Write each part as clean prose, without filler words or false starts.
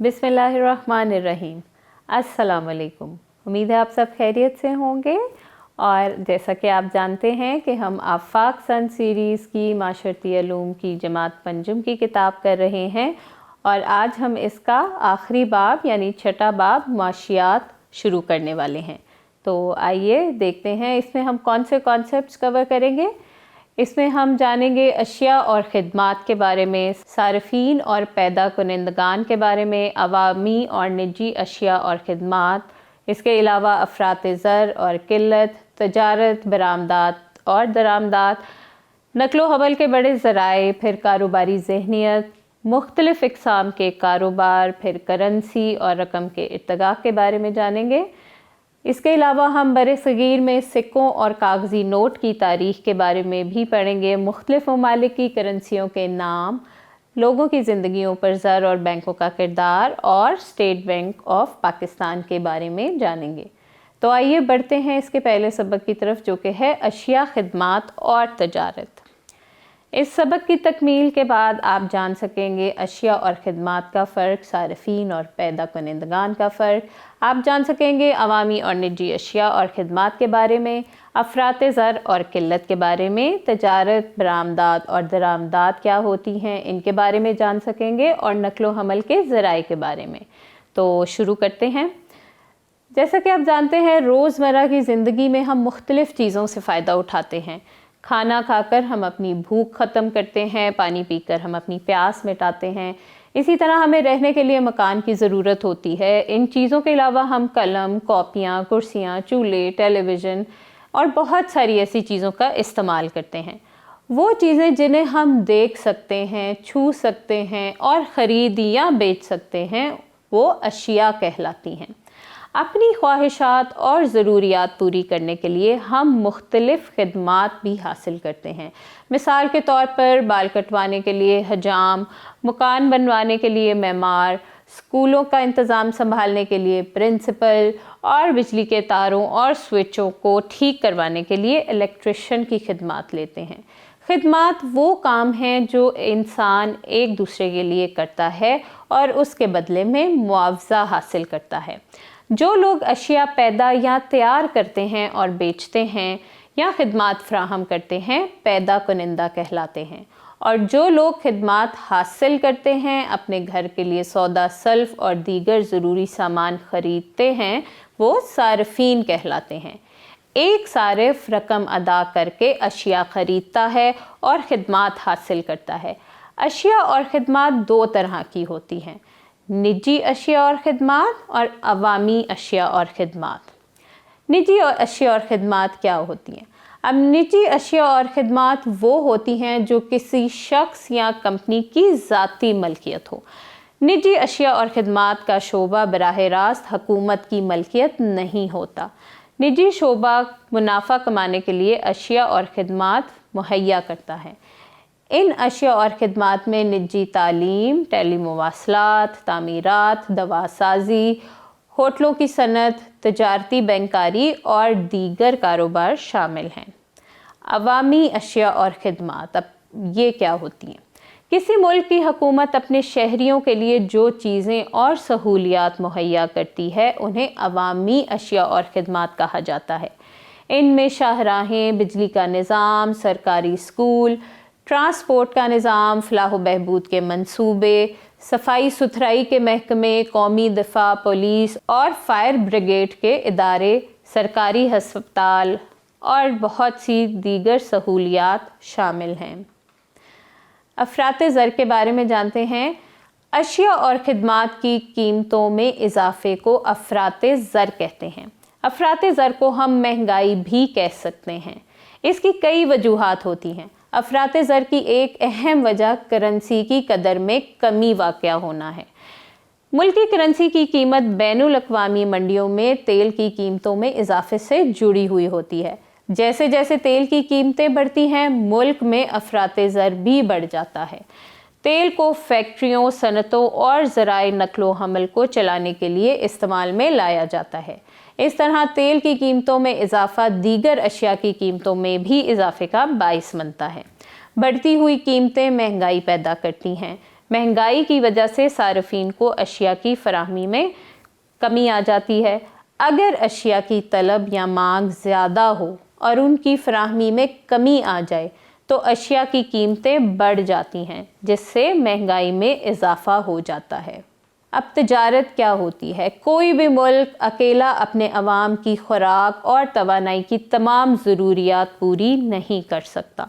बिस्मिल्लाहिर्रहमानिर्रहीम। अस्सलाम वालेकुम। उम्मीद है आप सब खैरियत से होंगे। और जैसा कि आप जानते हैं कि हम आफाक सन सीरीज़ की माशरती उलूम की जमात पंजुम की किताब कर रहे हैं और आज हम इसका आखिरी बाब यानी छठा बाब मुआशियात शुरू करने वाले हैं। तो आइए देखते हैं इसमें हम कौन से कॉन्सेप्ट्स कवर करेंगे। इसमें हम जानेंगे अशिया और ख़िदमात के बारे में, सारफीन और पैदा कुनिंदगान के बारे में, अवामी और निजी अशिया और ख़िदमात, इसके अलावा अफरात ज़र और किल्लत, तजारत, बरामदात और दरामदात, नकलो हमल के बड़े ज़राए, फिर कारोबारी ज़हनियत, मुख्तलिफ़ इक़साम के कारोबार, फिर करेंसी और रकम के इर्तगा के बारे में जानेंगे। इसके अलावा हम बरे-सग़ीर में सिक्कों और कागज़ी नोट की तारीख़ के बारे में भी पढ़ेंगे। मुख्तलिफ़ ममालिक की करेंसियों के नाम, लोगों की ज़िंदगियों पर ज़र और बैंकों का किरदार और स्टेट बैंक ऑफ पाकिस्तान के बारे में जानेंगे। तो आइए बढ़ते हैं इसके पहले सबक की तरफ, जो कि है अशिया, ख़िदमात और तजारत। इस सबक की तकमील के बाद आप जान सकेंगे अशिया और ख़िदमात का फ़र्क, सारफीन और पैदा कुनिंदगान का फ़र्क। आप जान सकेंगे अवामी और निजी अशिया और ख़िदमात के बारे में, अफरात ज़र और किल्लत के बारे में, तजारत, बरामदात और दरामदात क्या होती हैं इनके बारे में जान सकेंगे और नकलो हमल के ज़राए के बारे में। तो शुरू करते हैं। जैसा कि आप जानते हैं रोज़मर्रा की ज़िंदगी में हम मुख्तलिफ़ चीज़ों से फ़ायदा उठाते हैं। खाना खाकर हम अपनी भूख ख़त्म करते हैं, पानी पीकर हम अपनी प्यास मिटाते हैं। इसी तरह हमें रहने के लिए मकान की ज़रूरत होती है। इन चीज़ों के अलावा हम कलम, कॉपियाँ, कुर्सियाँ, चूल्हे, टेलीविज़न और बहुत सारी ऐसी चीज़ों का इस्तेमाल करते हैं। वो चीज़ें जिन्हें हम देख सकते हैं, छू सकते हैं और ख़रीद या बेच सकते हैं, वो अशिया कहलाती हैं। अपनी ख्वाहिशात और ज़रूरियात पूरी करने के लिए हम मुख्तलिफ़ ख़िदमात भी हासिल करते हैं। मिसाल के तौर पर बाल कटवाने के लिए हजाम, मकान बनवाने के लिए मेमार, स्कूलों का इंतज़ाम संभालने के लिए प्रिंसिपल और बिजली के तारों और स्विचों को ठीक करवाने के लिए इलेक्ट्रिशियन की खिदमात लेते हैं। खिदमात वो काम हैं जो इंसान एक दूसरे के लिए करता है और उसके बदले में मुआवजा हासिल करता है। जो लोग अशिया पैदा या तैयार करते हैं और बेचते हैं या खिदमात फ्राहम करते हैं, पैदा कुनिंदा कहलाते हैं। और जो लोग खिदमात हासिल करते हैं, अपने घर के लिए सौदा सल्फ और दीगर ज़रूरी सामान ख़रीदते हैं, वो सारफीन कहलाते हैं। एक सारिफ रकम अदा करके अशिया ख़रीदता है और ख़िदमात हासिल करता है। अशिया और ख़िदमात दो तरह की होती हैं, निजी अशिया और ख़िदमात और अवामी अशिया और ख़िदमात। निजी अशिया और ख़िदमात क्या होती हैं? अब निजी अशिया और ख़िदमात वो होती हैं जो किसी शख्स या कंपनी की ज़ाती मलकियत हो। निजी अशिया और ख़िदमात का शोबा बराह रास्त हुकूमत की मलकियत नहीं होता। निजी शोबा मुनाफा कमाने के लिए अशिया और ख़िदमात मुहैया करता है। इन अशिया और ख़िदमात में निजी तालीम, टेलीमुवासलात, तामीरात, दवासाजी, होटलों की सनत, तजारती बैंकारी और दीगर कारोबार शामिल हैं। अवामी अशिया और ख़िदमात, अब ये क्या होती हैं? किसी मुल्क की हुकूमत अपने शहरियों के लिए जो चीज़ें और सहूलियात मुहैया करती है, उन्हें अवामी अशिया और ख़िदमात कहा जाता है। इनमें शाहराहें, बिजली का निज़ाम, सरकारी स्कूल, ट्रांसपोर्ट का निज़ाम, फलाह व बहबूद के मंसूबे, सफाई सुथराई के महकमे, कौमी दिफा, पुलिस और फायर ब्रिगेड के इदारे, सरकारी हस्पताल और बहुत सी दीगर सहूलियात शामिल हैं। अफरात ज़र के बारे में जानते हैं। अशिया और ख़िदमात की कीमतों में इजाफे को अफरात ज़र कहते हैं। अफरात ज़र को हम महंगाई भी कह सकते हैं। इसकी कई वजूहात होती हैं। अफरात ज़र की एक अहम वजह करेंसी की कदर में कमी वाक़या होना है। मुल्की करेंसी की कीमत बैनुल अक़वामी मंडियों में तेल की कीमतों में इजाफे से जुड़ी हुई होती है। जैसे जैसे तेल की कीमतें बढ़ती हैं, मुल्क में अफरात ज़र भी बढ़ जाता है। तेल को फैक्ट्रियों, सनतों और ज़राए नकलो हमल को चलाने के लिए इस्तेमाल में लाया जाता है। इस तरह तेल की कीमतों में इजाफा दीगर अशिया की कीमतों में भी इजाफे का बाइस बनता है। बढ़ती हुई कीमतें महंगाई पैदा करती हैं। महंगाई की वजह से सार्फिन को अशिया की फराहमी में कमी आ जाती है। अगर अशिया की तलब या मांग ज़्यादा हो और उनकी फराहमी में कमी आ जाए तो अशिया की कीमतें बढ़ जाती हैं, जिससे महंगाई में इजाफा हो जाता है। अब तजारत क्या होती है? कोई भी मुल्क अकेला अपने अवाम की खुराक और तवानाई की तमाम ज़रूरियात पूरी नहीं कर सकता।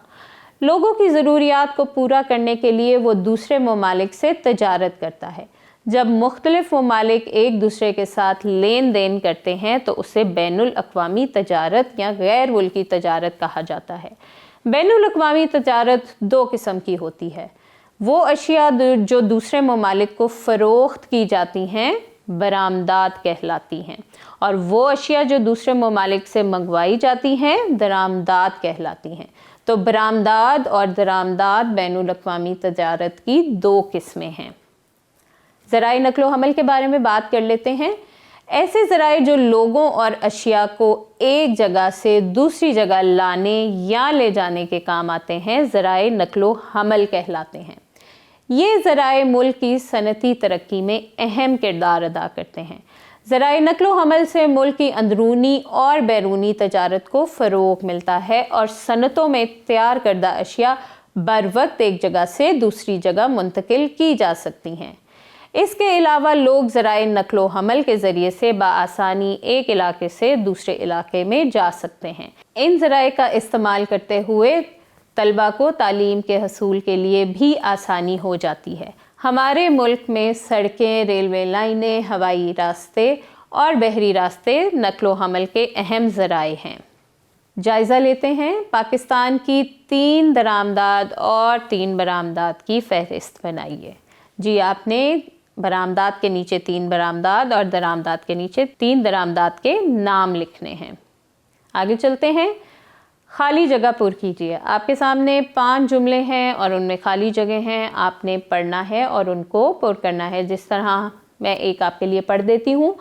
लोगों की ज़रूरियात को पूरा करने के लिए वो दूसरे ममालिक से तजारत करता है। जब मुख्तलिफ ममालिक एक दूसरे के साथ लेन देन करते हैं तो उसे बैनुल अक़वामी तजारत या गैर मुल्की तजारत कहा जाता है। बैनुल अक़वामी तजारत दो किस्म की होती है। वो अशिया जो दूसरे ममालिक को फ़रोख्त की जाती हैं बरामदात कहलाती हैं, और वो अशिया जो दूसरे ममालिक से मंगवाई जाती हैं दरामदात कहलाती हैं। तो बरामदात और दरामदात बैनुल अक़वामी तजारत की दो किस्में हैं। ज़राए नक़्लो हमल के बारे में बात कर लेते हैं। ऐसे ज़राए जो लोगों और अशिया को एक जगह से दूसरी जगह लाने या ले जाने के काम आते हैं ज़राए नक़्लो हमल कहलाते हैं। ये ज़राए मुल्क की सनती तरक्की में अहम किरदार अदा करते हैं। ज़राए नक़्लो हमल से मुल्क की अंदरूनी और बैरूनी तजारत को फ़रोग़ मिलता है और सनतों में तैयार करदा अशिया बर वक्त एक जगह से दूसरी जगह मुंतकिल की जा सकती हैं। इसके अलावा लोग ज़राए नक़्लो हमल के ज़रिए से बआसानी एक इलाके से दूसरे इलाके में जा सकते हैं। इन ज़राए का इस्तेमाल करते हुए तलबा को तालीम के हसूल के लिए भी आसानी हो जाती है। हमारे मुल्क में सड़कें, रेलवे लाइनें, हवाई रास्ते और बहरी रास्ते नक़्लो हमल के अहम ज़राए हैं। जायज़ा लेते हैं पाकिस्तान की 3 दरामदात और 3 बरामदात की फ़हरिस्त बनाइए। जी, आपने बरामदात के नीचे 3 बरामदात और दरामदात के नीचे 3 दरामदात के नाम लिखने हैं। आगे चलते हैं। खाली जगह पुर कीजिए। आपके सामने 5 जुमले हैं और उनमें खाली जगह हैं। आपने पढ़ना है और उनको पुर करना है। जिस तरह मैं एक आपके लिए पढ़ देती हूँ।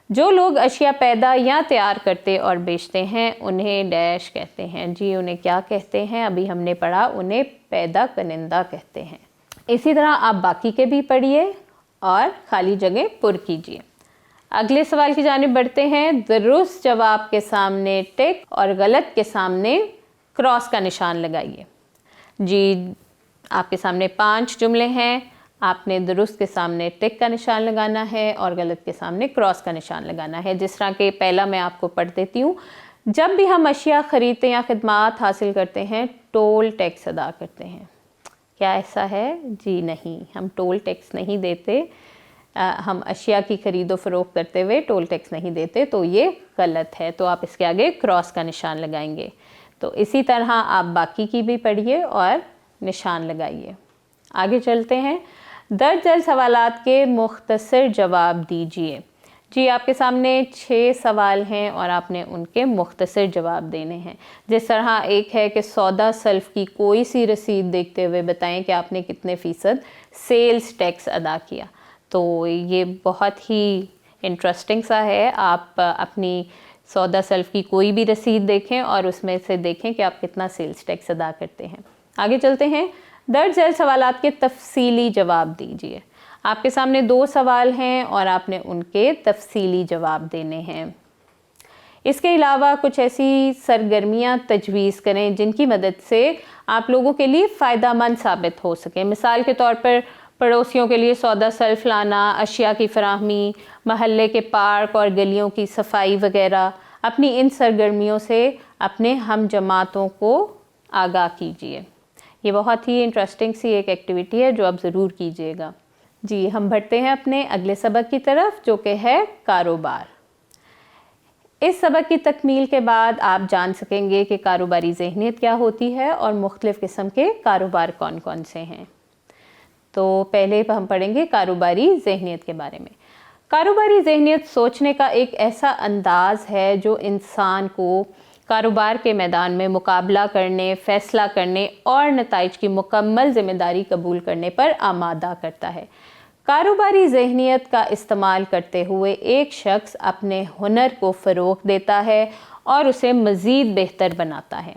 जो लोग अशिया पैदा या तैयार करते और बेचते हैं उन्हें डैश कहते हैं। जी, उन्हें क्या कहते हैं? अभी हमने पढ़ा, उन्हें पैदा कनिंदा कहते हैं। इसी तरह आप बाकी के भी पढ़िए और खाली जगह पुर कीजिए। अगले सवाल की जानिब बढ़ते हैं। दुरुस्त जवाब के सामने टिक और गलत के सामने क्रॉस का निशान लगाइए। जी, आपके सामने 5 जुमले हैं। आपने दुरुस्त के सामने टिक का निशान लगाना है और गलत के सामने क्रॉस का निशान लगाना है। जिस तरह के पहला मैं आपको पढ़ देती हूँ। जब भी हम अशिया ख़रीदते या खिदमात हासिल करते हैं टोल टैक्स अदा करते हैं। क्या ऐसा है? जी नहीं, हम टोल टैक्स नहीं देते। हम अशिया की ख़रीदो फ़रोख्त करते हुए टोल टैक्स नहीं देते, तो ये गलत है। तो आप इसके आगे क्रॉस का निशान लगाएंगे। तो इसी तरह आप बाकी की भी पढ़िए और निशान लगाइए। आगे चलते हैं। दर्ज झेल सवालात के मुख्तसर जवाब दीजिए। जी, आपके सामने 6 सवाल हैं और आपने उनके मुख्तसर जवाब देने हैं। जिस तरह एक है कि सौदा सल्फ की कोई सी रसीद देखते हुए बताएं कि आपने कितने फ़ीसद सेल्स टैक्स अदा किया। तो ये बहुत ही इंटरेस्टिंग सा है। आप अपनी सौदा सल्फ की कोई भी रसीद देखें और उसमें से देखें कि आप कितना सेल्स टैक्स अदा करते हैं। आगे चलते हैं। दर्ज झेल सवालात के तफसीली जवाब दीजिए। आपके सामने 2 सवाल हैं और आपने उनके तफसीली जवाब देने हैं। इसके अलावा कुछ ऐसी सरगर्मियां तजवीज़ करें जिनकी मदद से आप लोगों के लिए फ़ायदेमंद साबित हो सके। मिसाल के तौर पर पड़ोसियों के लिए सौदा सल्फ लाना, अशिया की फराहमी, महल्ले के पार्क और गलियों की सफाई वगैरह। अपनी इन सरगर्मियों से अपने हम जमातों को आगाह कीजिए। ये बहुत ही इंटरेस्टिंग सी एक एक्टिविटी है जो आप ज़रूर कीजिएगा। जी, हम बढ़ते हैं अपने अगले सबक की तरफ जो कि है कारोबार। इस सबक की तकमील के बाद आप जान सकेंगे कि कारोबारी ज़हनियत क्या होती है और मुख्तलिफ़ किस्म के कारोबार कौन कौन से हैं। तो पहले हम पढ़ेंगे कारोबारी ज़हनियत के बारे में। कारोबारी ज़हनियत सोचने का एक ऐसा अंदाज़ है जो इंसान को कारोबार के मैदान में मुकाबला करने, फ़ैसला करने और नताइज की मुकम्मल ज़िम्मेदारी कबूल करने पर आमादा करता है। कारोबारी ज़हनियत का इस्तेमाल करते हुए एक शख्स अपने हुनर को फ़रोग़ देता है और उसे मज़ीद बेहतर बनाता है।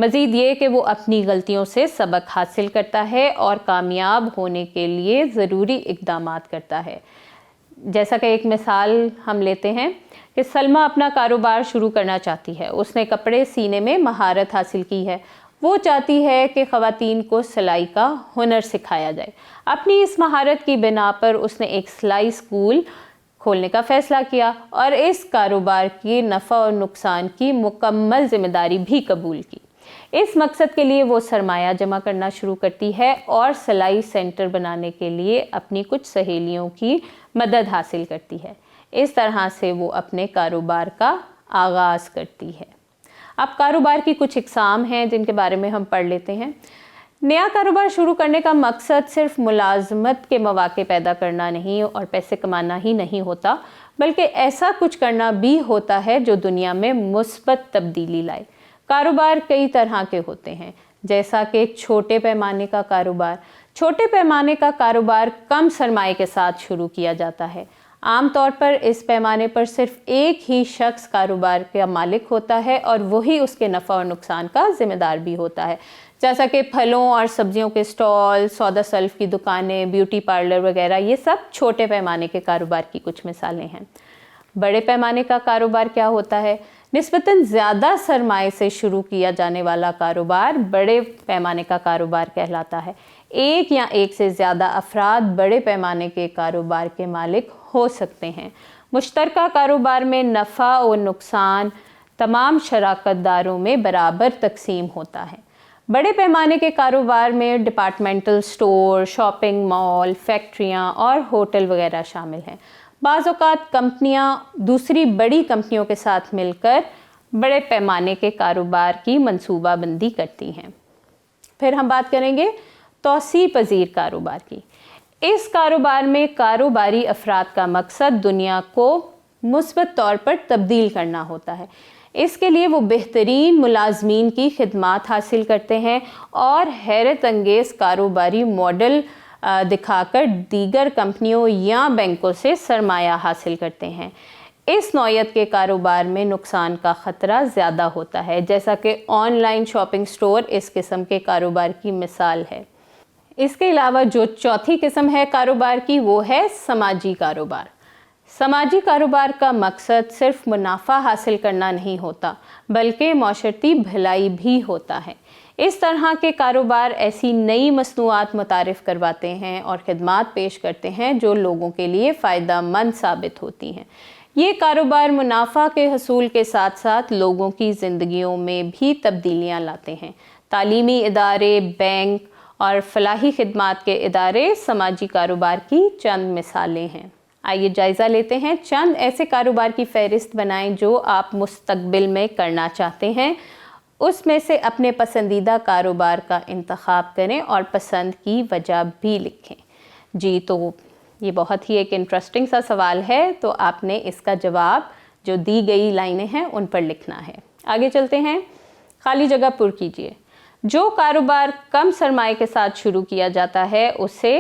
مزید یہ کہ وہ اپنی غلطیوں سے سبق حاصل کرتا ہے اور کامیاب ہونے کے لیے ضروری اقدامات کرتا ہے۔ جیسا کہ ایک مثال ہم لیتے ہیں کہ سلمہ اپنا کاروبار شروع کرنا چاہتی ہے۔ اس نے کپڑے سینے میں مہارت حاصل کی ہے۔ وہ چاہتی ہے کہ خواتین کو سلائی کا ہنر سکھایا جائے۔ اپنی اس مہارت کی بنا پر اس نے ایک سلائی اسکول کھولنے کا فیصلہ کیا اور اس کاروبار کی نفع اور نقصان کی مکمل ذمہ داری بھی قبول کی۔ اس مقصد کے لیے وہ سرمایہ جمع کرنا شروع کرتی ہے اور سلائی سینٹر بنانے کے لیے اپنی کچھ سہیلیوں کی مدد حاصل کرتی ہے۔ اس طرح سے وہ اپنے کاروبار کا آغاز کرتی ہے۔ اب کاروبار کی کچھ اقسام ہیں جن کے بارے میں ہم پڑھ لیتے ہیں۔ نیا کاروبار شروع کرنے کا مقصد صرف ملازمت کے مواقع پیدا کرنا نہیں اور پیسے کمانا ہی نہیں ہوتا، بلکہ ایسا کچھ کرنا بھی ہوتا ہے جو دنیا میں مثبت تبدیلی لائے۔ کاروبار کئی طرح کے ہوتے ہیں، جیسا کہ چھوٹے پیمانے کا کاروبار۔ چھوٹے پیمانے کا کاروبار کم سرمایہ کے ساتھ شروع کیا جاتا ہے۔ عام طور پر اس پیمانے پر صرف ایک ہی شخص کاروبار کا مالک ہوتا ہے اور وہی اس کے نفع اور نقصان کا ذمہ دار بھی ہوتا ہے، جیسا کہ پھلوں اور سبزیوں کے سٹال، سودا سلف کی دکانیں، بیوٹی پارلر وغیرہ، یہ سب چھوٹے پیمانے کے کاروبار کی کچھ مثالیں ہیں۔ بڑے پیمانے کا کاروبار کیا ہوتا ہے؟ نسبتاً زیادہ سرمایہ سے شروع کیا جانے والا کاروبار بڑے پیمانے کا کاروبار کہلاتا ہے۔ ایک یا ایک سے زیادہ افراد بڑے پیمانے کے کاروبار کے مالک ہو سکتے ہیں۔ مشترکہ کاروبار میں نفع اور نقصان تمام شراکت داروں میں برابر تقسیم ہوتا ہے۔ بڑے پیمانے کے کاروبار میں ڈپارٹمنٹل سٹور، شاپنگ مال، فیکٹریاں اور ہوٹل وغیرہ شامل ہیں۔ بعض اوقات کمپنیاں دوسری بڑی کمپنیوں کے ساتھ مل کر بڑے پیمانے کے کاروبار کی منصوبہ بندی کرتی ہیں۔ پھر ہم بات کریں گے توسیع پذیر کاروبار کی۔ اس کاروبار میں کاروباری افراد کا مقصد دنیا کو مثبت طور پر تبدیل کرنا ہوتا ہے۔ اس کے لیے وہ بہترین ملازمین کی خدمات حاصل کرتے ہیں اور حیرت انگیز کاروباری ماڈل دکھا کر دیگر کمپنیوں یا بینکوں سے سرمایہ حاصل کرتے ہیں۔ اس نوعیت کے کاروبار میں نقصان کا خطرہ زیادہ ہوتا ہے، جیسا کہ آن لائن شاپنگ سٹور اس قسم کے کاروبار کی مثال ہے۔ اس کے علاوہ جو چوتھی قسم ہے کاروبار کی، وہ ہے سماجی کاروبار۔ سماجی کاروبار کا مقصد صرف منافع حاصل کرنا نہیں ہوتا، بلکہ معاشرتی بھلائی بھی ہوتا ہے۔ اس طرح کے کاروبار ایسی نئی مصنوعات متعارف کرواتے ہیں اور خدمات پیش کرتے ہیں جو لوگوں کے لیے فائدہ مند ثابت ہوتی ہیں۔ یہ کاروبار منافع کے حصول کے ساتھ ساتھ لوگوں کی زندگیوں میں بھی تبدیلیاں لاتے ہیں۔ تعلیمی ادارے، بینک اور فلاحی خدمات کے ادارے سماجی کاروبار کی چند مثالیں ہیں۔ آئیے جائزہ لیتے ہیں۔ چند ایسے کاروبار کی فہرست بنائیں جو آپ مستقبل میں کرنا چاہتے ہیں۔ اس میں سے اپنے پسندیدہ کاروبار کا انتخاب کریں اور پسند کی وجہ بھی لکھیں۔ جی تو یہ بہت ہی ایک انٹرسٹنگ سا سوال ہے، تو آپ نے اس کا جواب جو دی گئی لائنیں ہیں ان پر لکھنا ہے۔ آگے چلتے ہیں، خالی جگہ پر کیجیے۔ جو کاروبار کم سرمایہ کے ساتھ شروع کیا جاتا ہے اسے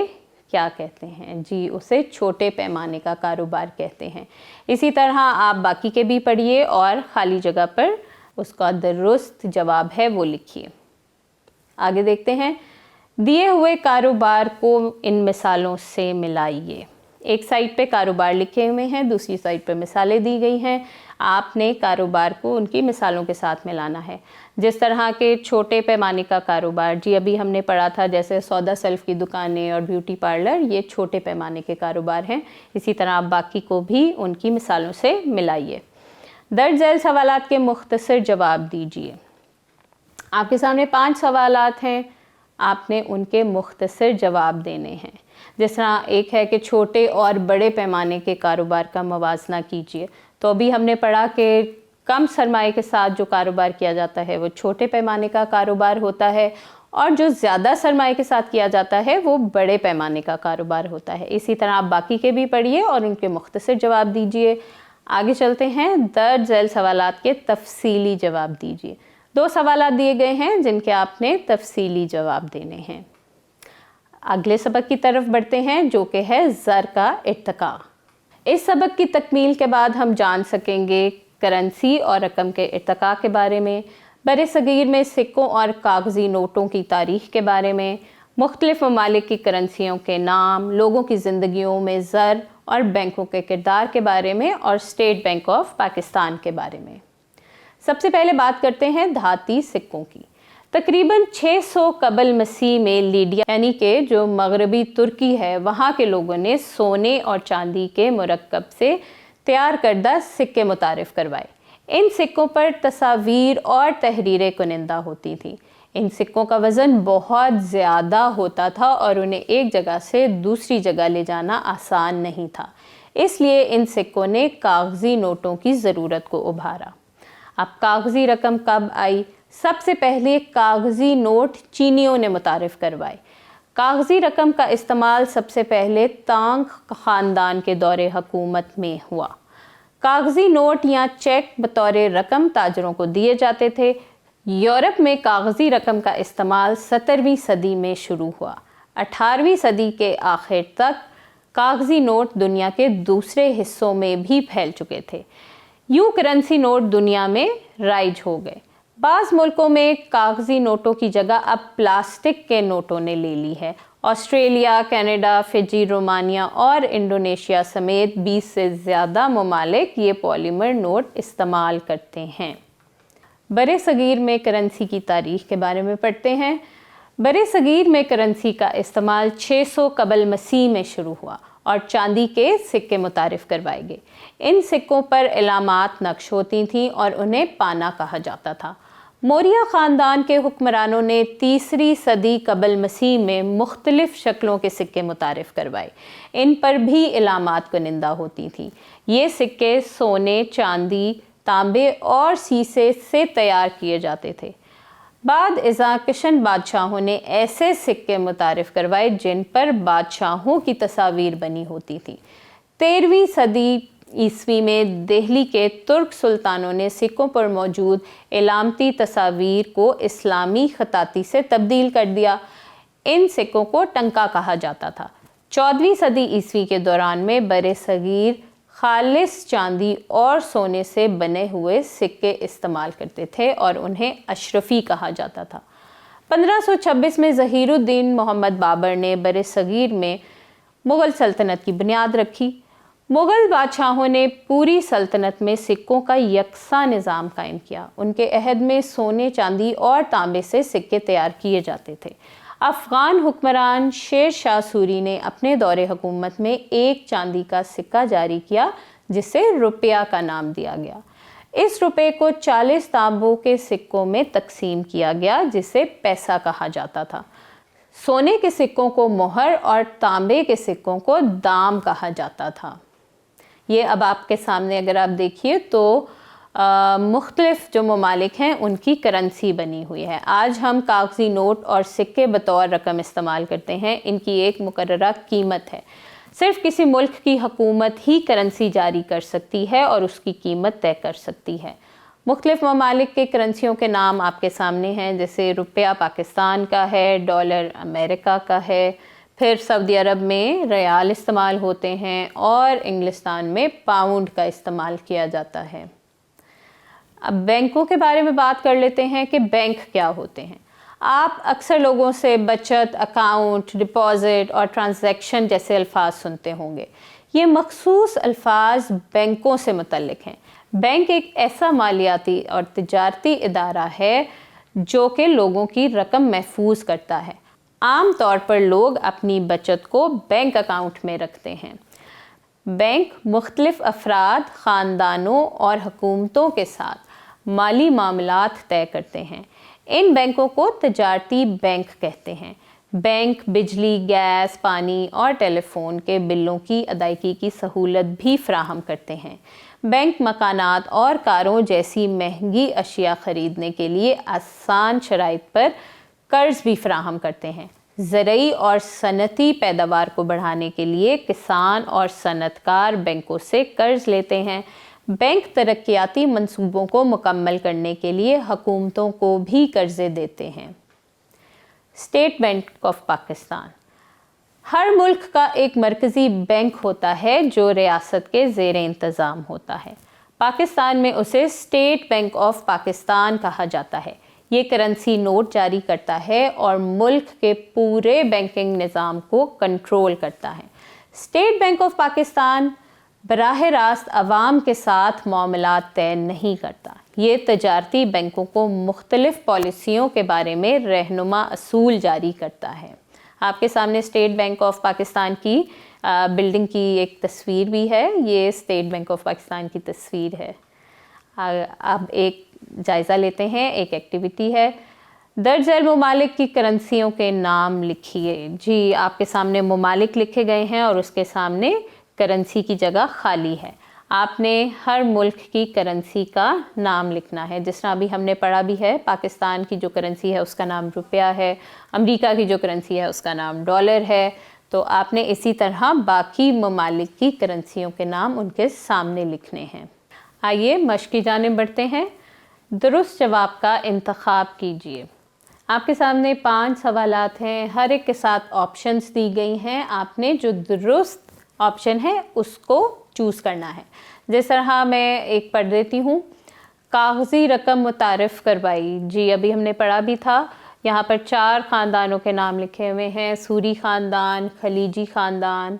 کیا کہتے ہیں؟ جی اسے چھوٹے پیمانے کا کاروبار کہتے ہیں۔ اسی طرح آپ باقی کے بھی پڑھیے اور خالی جگہ پر اس کا درست جواب ہے وہ لکھیے۔ آگے دیکھتے ہیں، دیے ہوئے کاروبار کو ان مثالوں سے ملائیے۔ ایک سائٹ پہ کاروبار لکھے ہوئے ہیں، دوسری سائٹ پہ مثالیں دی گئی ہیں۔ آپ نے کاروبار کو ان کی مثالوں کے ساتھ ملانا ہے۔ جس طرح کے چھوٹے پیمانے کا کاروبار، جی ابھی ہم نے پڑھا تھا جیسے سودا سلف کی دکانیں اور بیوٹی پارلر، یہ چھوٹے پیمانے کے کاروبار ہیں۔ اسی طرح آپ باقی کو بھی ان کی مثالوں سے ملائیے۔ درج ذیل سوالات کے مختصر جواب دیجیے۔ آپ کے سامنے 5 سوالات ہیں، آپ نے ان کے مختصر جواب دینے ہیں۔ جس طرح ایک ہے کہ چھوٹے اور بڑے پیمانے کے کاروبار کا موازنہ کیجیے۔ تو ابھی ہم نے پڑھا کہ کم سرمایہ کے ساتھ جو کاروبار کیا جاتا ہے وہ چھوٹے پیمانے کا کاروبار ہوتا ہے، اور جو زیادہ سرمایہ کے ساتھ کیا جاتا ہے وہ بڑے پیمانے کا کاروبار ہوتا ہے۔ اسی طرح آپ باقی کے بھی پڑھیے اور ان کے مختصر جواب دیجیے۔ آگے چلتے ہیں، درج ذیل سوالات کے تفصیلی جواب دیجیے۔ 2 سوالات دیے گئے ہیں جن کے آپ نے تفصیلی جواب دینے ہیں۔ اگلے سبق کی طرف بڑھتے ہیں جو کہ ہے زر کا ارتقاء۔ اس سبق کی تکمیل کے بعد ہم جان سکیں گے کرنسی اور رقم کے ارتقاء کے بارے میں، बरे-सगीर में सिक्कों और कागज़ी नोटों की तारीख़ के बारे में, मुख्तलिफ़ ममालिक की करेंसियों के नाम, लोगों की ज़िंदगियों में ज़र और बैंकों के किरदार के बारे में और स्टेट बैंक ऑफ पाकिस्तान के बारे में। सबसे पहले बात करते हैं धाती सिक्कों की। तकरीबन 600 कबल मसीह में लीडिया यानी कि जो मगरबी तुर्की है, वहाँ के लोगों ने सोने और चांदी के मुरक्कब से तैयार करदा सिक्के मुतारिफ़ करवाए। इन सिक्कों पर तस्वीर और तहरीरें कुनिंदा होती थीं। इन सिक्कों का वज़न बहुत ज़्यादा होता था और उन्हें एक जगह से दूसरी जगह ले जाना आसान नहीं था, इसलिए इन सिक्कों ने कागज़ी नोटों की ज़रूरत को उभारा। अब कागज़ी रकम कब आई? सबसे पहले कागज़ी नोट चीनियों ने मुतारिफ़ करवाए। कागज़ी रकम का इस्तेमाल सबसे पहले तांग ख़ानदान के दौरे हुकूमत में हुआ। कागज़ी नोट या चेक बतौर रकम ताजरों को दिए जाते थे। यूरोप में कागज़ी रकम का इस्तेमाल 17वीं सदी में शुरू हुआ। 18वीं सदी के आखिर तक कागज़ी नोट दुनिया के दूसरे हिस्सों में भी फैल चुके थे। यूँ करेंसी नोट दुनिया में राइज हो गए। बाज़ मुल्कों में कागज़ी नोटों की जगह अब प्लास्टिक के नोटों ने ले ली है। ऑस्ट्रेलिया, कनाडा, फिजी, रोमानिया और इंडोनेशिया समेत 20 से ज़्यादा ममालिक ये पॉलीमर नोट इस्तेमाल करते हैं। बरे-सगीर में करेंसी की तारीख़ के बारे में पढ़ते हैं। बरे-सगीर में करेंसी का इस्तेमाल 600 कबल मसीह में शुरू हुआ और चांदी के सिक्के मुतारिफ़ करवाए गए। इन सिक्कों पर इलामात नक्श होती थीं और उन्हें पाना कहा जाता था। मौर्य ख़ानदान के हुक्मरानों ने 3री सदी कबल मसीह में मुख्तलिफ़ शक्लों के सिक्के मुतारिफ़ करवाए। इन पर भी इलामात कुनिंदा होती थीं। ये सिक्के सोने, चांदी, तांबे और सीसे से तैयार किए जाते थे। बाद इज़ा किशन बादशाहों ने ऐसे सिक्के मुतारिफ़ करवाए जिन पर बादशाहों की तस्वीर बनी होती थी। 13वीं सदी ईस्वी में दिल्ली के तुर्क सुल्तानों ने सिक्कों पर मौजूद इलामती तस्वीर को इस्लामी खताती से तब्दील कर दिया। इन सिक्कों को टंका कहा जाता था। 14वीं सदी ईस्वी के दौरान में बरे-सगीर खालिस चांदी और सोने से बने हुए सिक्के इस्तेमाल करते थे और उन्हें अशरफी कहा जाता था। 1526 में ज़हीरुद्दीन मोहम्मद बाबर ने बरे-सगीर में मुग़ल सल्तनत की बुनियाद रखी। मुग़ल बादशाहों ने पूरी सल्तनत में सिक्कों का यकसा निज़ाम कायम किया। उनके अहद में सोने, चांदी और तांबे से सिक्के तैयार किए जाते थे। अफ़गान हुक्मरान शेर शाह सूरी ने अपने दौरे हुकूमत में एक चांदी का सिक्का जारी किया जिसे रुपया का नाम दिया गया। इस रुपये को 40 तांबों के सिक्कों में तकसीम किया गया जिसे पैसा कहा जाता था। सोने के सिक्कों को मोहर और तांबे के सिक्कों को दाम कहा जाता था। ये अब आपके सामने अगर आप देखिए तो मुख्तलिफ जो ममालिक हैं उनकी करेंसी बनी हुई है। आज हम कागज़ी नोट और सिक्के बतौर रकम इस्तेमाल करते हैं। इनकी एक मुकर्ररा कीमत है। सिर्फ किसी मुल्क की हुकूमत ही करेंसी जारी कर सकती है और उसकी कीमत तय कर सकती है। मुख्तलिफ ममालिक के करेंसियों के नाम आपके सामने हैं, जैसे रुपया पाकिस्तान का है, डॉलर अमेरिका का है, फिर सऊदी अरब में रियाल इस्तेमाल होते हैं और इंग्लिस्तान में पाउंड का इस्तेमाल किया जाता है। अब बैंकों के बारे में बात कर लेते हैं कि बैंक क्या होते हैं। आप अक्सर लोगों से बचत, अकाउंट, डिपॉज़िट और ट्रांजैक्शन जैसे अल्फाज सुनते होंगे। ये मखसूस अल्फाज बैंकों से मुतल्लिक हैं। बैंक एक ऐसा मालियाती और तिजारती इदारा है जो कि लोगों की रकम महफूज करता है। आम तौर पर लोग अपनी बचत को बैंक अकाउंट में रखते हैं। बैंक मुख्तलिफ अफराद, ख़ानदानों और हुकूमतों के साथ माली मामलात तय करते हैं। इन बैंकों को तिजारती बैंक कहते हैं। बैंक बिजली, गैस, पानी और टेलीफोन के बिलों की अदायगी की सहूलत भी फराहम करते हैं। बैंक मकानात और कारों जैसी महंगी अशिया ख़रीदने के लिए आसान शराइत पर कर्ज़ भी फराहम करते हैं। ज़रूरी और सनती पैदावार को बढ़ाने के लिए किसान और सनतकार बैंकों से कर्ज़ लेते हैं। बैंक तरक्याती मंसूबों को मुकम्मल करने के लिए हुकूमतों को भी कर्ज़े देते हैं। State bank of Pakistan. हर मुल्क का एक मरकज़ी बैंक होता है जो रियासत के ज़ेरे इंतज़ाम होता है। पाकिस्तान में उसे स्टेट बैंक ऑफ पाकिस्तान कहा जाता है। ये करेंसी नोट जारी करता है और मुल्क के पूरे बैंकिंग निज़ाम को कंट्रोल करता है। स्टेट बैंक ऑफ पाकिस्तान बराह रास्त अवाम के साथ मामलात तय नहीं करता। ये तजारती बैंकों को मुख्तलिफ पॉलिसियों के बारे में रहनुमा असूल जारी करता है। आपके सामने स्टेट बैंक ऑफ पाकिस्तान की बिल्डिंग की एक तस्वीर भी है। ये स्टेट बैंक ऑफ पाकिस्तान की तस्वीर है। अब एक जायज़ा लेते हैं, एक एक्टिविटी है। दर्ज झैल ममालिक की करेंसियों के नाम लिखिए। जी, आपके सामने ममालिक लिखे गए हैं और उसके सामने करेंसी की जगह खाली है। आपने हर मुल्क की करेंसी का नाम लिखना है। जिस तरह अभी हमने पढ़ा भी है, पाकिस्तान की जो करेंसी है उसका नाम रुपया है, अमेरिका की जो करेंसी है उसका नाम डॉलर है। तो आपने इसी तरह बाकी ममालिक की करेंसियों के नाम उनके सामने लिखने हैं। आइए मश्क की जानिब बढ़ते हैं। दुरुस्त जवाब का इंतखाब कीजिए। आपके सामने 5 सवालात हैं, हर एक के साथ ऑप्शंस दी गई हैं। आपने जो दुरुस्त ऑप्शन है उसको चूज़ करना है। जिस तरह मैं एक पढ़ देती हूँ। कागज़ी रकम मुतारिफ़ करवाई। जी, अभी हमने पढ़ा भी था। यहाँ पर 4 ख़ानदानों के नाम लिखे हुए हैं, सूरी ख़ानदान, खलीजी ख़ानदान,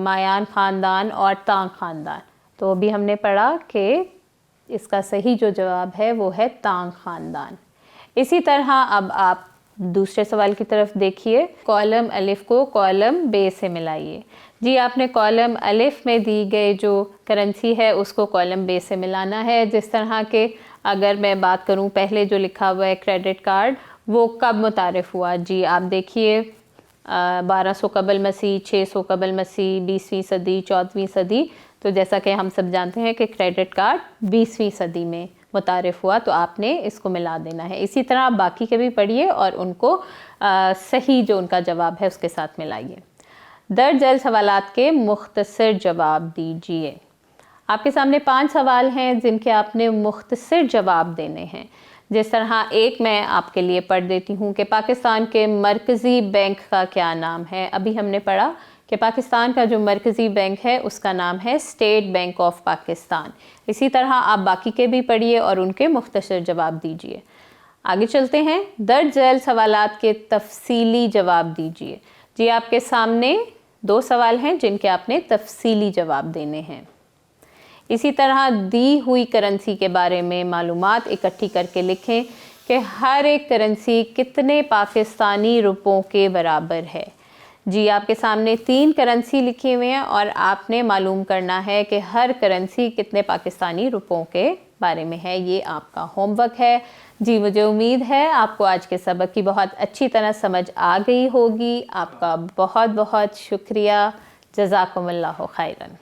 मायान ख़ानदान और तांग ख़ानदान। तो अभी हमने पढ़ा कि इसका सही जो जवाब है वो है तांग ख़ानदान। इसी तरह अब आप दूसरे सवाल की तरफ देखिए। कॉलम अलिफ को कॉलम बे से मिलाइए। जी, आपने कॉलम अलिफ में दी गई जो करेंसी है उसको कॉलम बे से मिलाना है। जिस तरह के अगर मैं बात करूं, पहले जो लिखा हुआ है क्रेडिट कार्ड, वो कब मुतारिफ़ हुआ? जी, आप देखिए 1200 कबल मसीह, 600 कबल मसीह, 20वीं सदी, 14वीं सदी। तो जैसा कि हम सब जानते हैं कि क्रेडिट कार्ड 20वीं सदी में मुतारिफ़ हुआ, तो आपने इसको मिला देना है। इसी तरह आप बाकी के भी पढ़िए और उनको सही जो उनका जवाब है उसके साथ मिलाइए। दर्ज झैल सवालात के मुख्तसर जवाब दीजिए। आपके सामने 5 सवाल हैं जिनके आपने मुख्तसर जवाब देने हैं। जिस तरह एक मैं आपके लिए पढ़ देती हूँ कि पाकिस्तान के मरकज़ी बैंक का क्या नाम है। अभी हमने पढ़ा कि पाकिस्तान का जो मरकज़ी बैंक है उसका नाम है स्टेट बैंक ऑफ पाकिस्तान। इसी तरह आप बाकी के भी पढ़िए और उनके मुख्तसर जवाब दीजिए। आगे चलते हैं। दर्ज झैल सवालात के तफसीली जवाब दीजिए। जी, आपके सामने 2 सवाल हैं जिनके आपने तफसीली जवाब देने हैं। इसी तरह दी हुई करेंसी के बारे में मालूमात इकट्ठी करके लिखें कि हर एक करेंसी कितने पाकिस्तानी रुपयों के बराबर है। जी, आपके सामने 3 करेंसी लिखी हुई हैं और आपने मालूम करना है कि हर करेंसी कितने पाकिस्तानी रुपयों के बारे में है। ये आपका होमवर्क है। जी, मुझे उम्मीद है आपको आज के सबक की बहुत अच्छी तरह समझ आ गई होगी। आपका बहुत बहुत शुक्रिया। जज़ाकुमुल्लाहु खैरन।